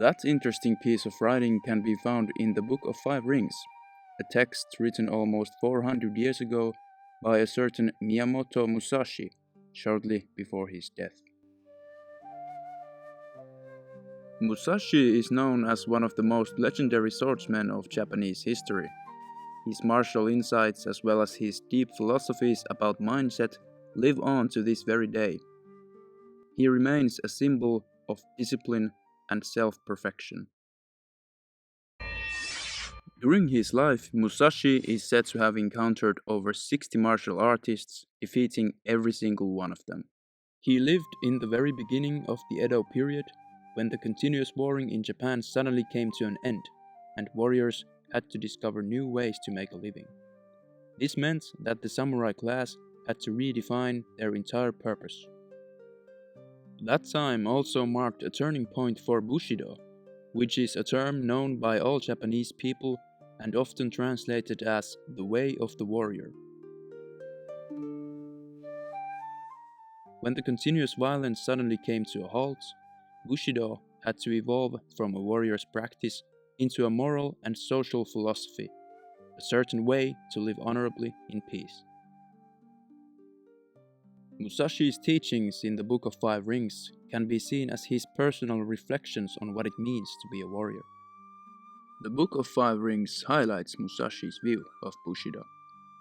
That interesting piece of writing can be found in the Book of Five Rings, a text written almost 400 years ago by a certain Miyamoto Musashi, shortly before his death. Musashi is known as one of the most legendary swordsmen of Japanese history. His martial insights, as well as his deep philosophies about mindset, live on to this very day. He remains a symbol of discipline and self-perfection. During his life, Musashi is said to have encountered over 60 martial artists, defeating every single one of them. He lived in the very beginning of the Edo period, when the continuous warring in Japan suddenly came to an end, and warriors had to discover new ways to make a living. This meant that the samurai class had to redefine their entire purpose. That time also marked a turning point for Bushido, which is a term known by all Japanese people and often translated as the way of the warrior. When the continuous violence suddenly came to a halt, Bushido had to evolve from a warrior's practice into a moral and social philosophy, a certain way to live honorably in peace. Musashi's teachings in the Book of Five Rings can be seen as his personal reflections on what it means to be a warrior. The Book of Five Rings highlights Musashi's view of Bushido.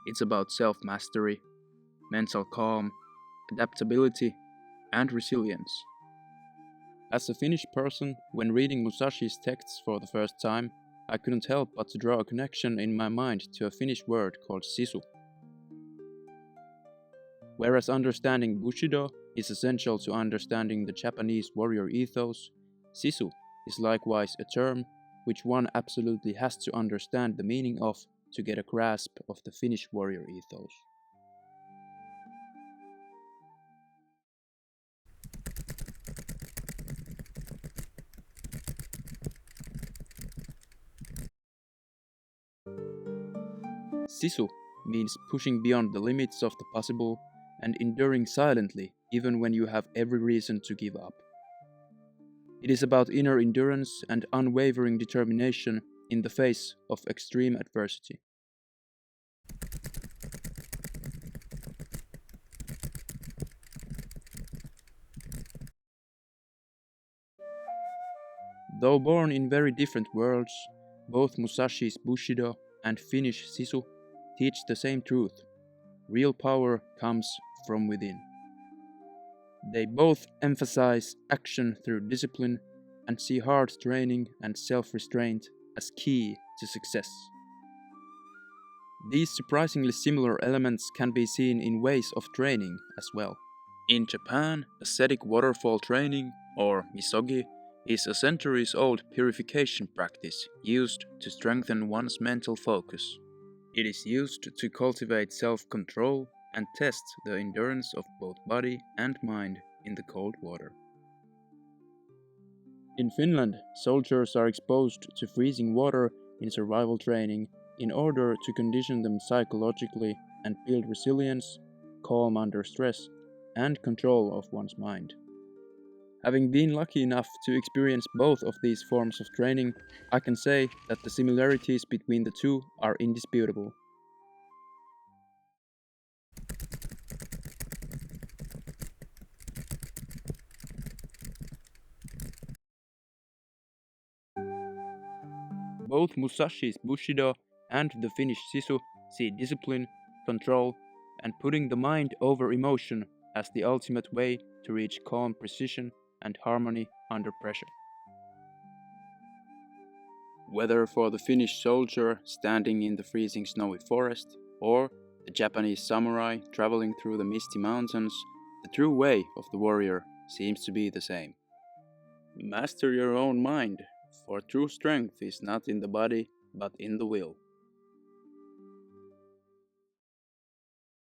It's about self-mastery, mental calm, adaptability, and resilience. As a Finnish person, when reading Musashi's texts for the first time, I couldn't help but to draw a connection in my mind to a Finnish word called Sisu. Whereas understanding Bushido is essential to understanding the Japanese warrior ethos, Sisu is likewise a term which one absolutely has to understand the meaning of to get a grasp of the Finnish warrior ethos. Sisu means pushing beyond the limits of the possible and enduring silently even when you have every reason to give up. It is about inner endurance and unwavering determination in the face of extreme adversity. Though born in very different worlds, both Musashi's Bushido and Finnish Sisu teach the same truth: real power comes from within. They both emphasize action through discipline and see hard training and self-restraint as key to success. These surprisingly similar elements can be seen in ways of training as well. In Japan, ascetic waterfall training, or misogi, is a centuries-old purification practice used to strengthen one's mental focus. It is used to cultivate self-control and test the endurance of both body and mind in the cold water. In Finland, soldiers are exposed to freezing water in survival training in order to condition them psychologically and build resilience, calm under stress, and control of one's mind. Having been lucky enough to experience both of these forms of training, I can say that the similarities between the two are indisputable. Both Musashi's Bushido and the Finnish Sisu see discipline, control, and putting the mind over emotion as the ultimate way to reach calm precision and harmony under pressure. Whether for the Finnish soldier standing in the freezing snowy forest, or the Japanese samurai traveling through the misty mountains, the true way of the warrior seems to be the same. Master your own mind, for true strength is not in the body, but in the will.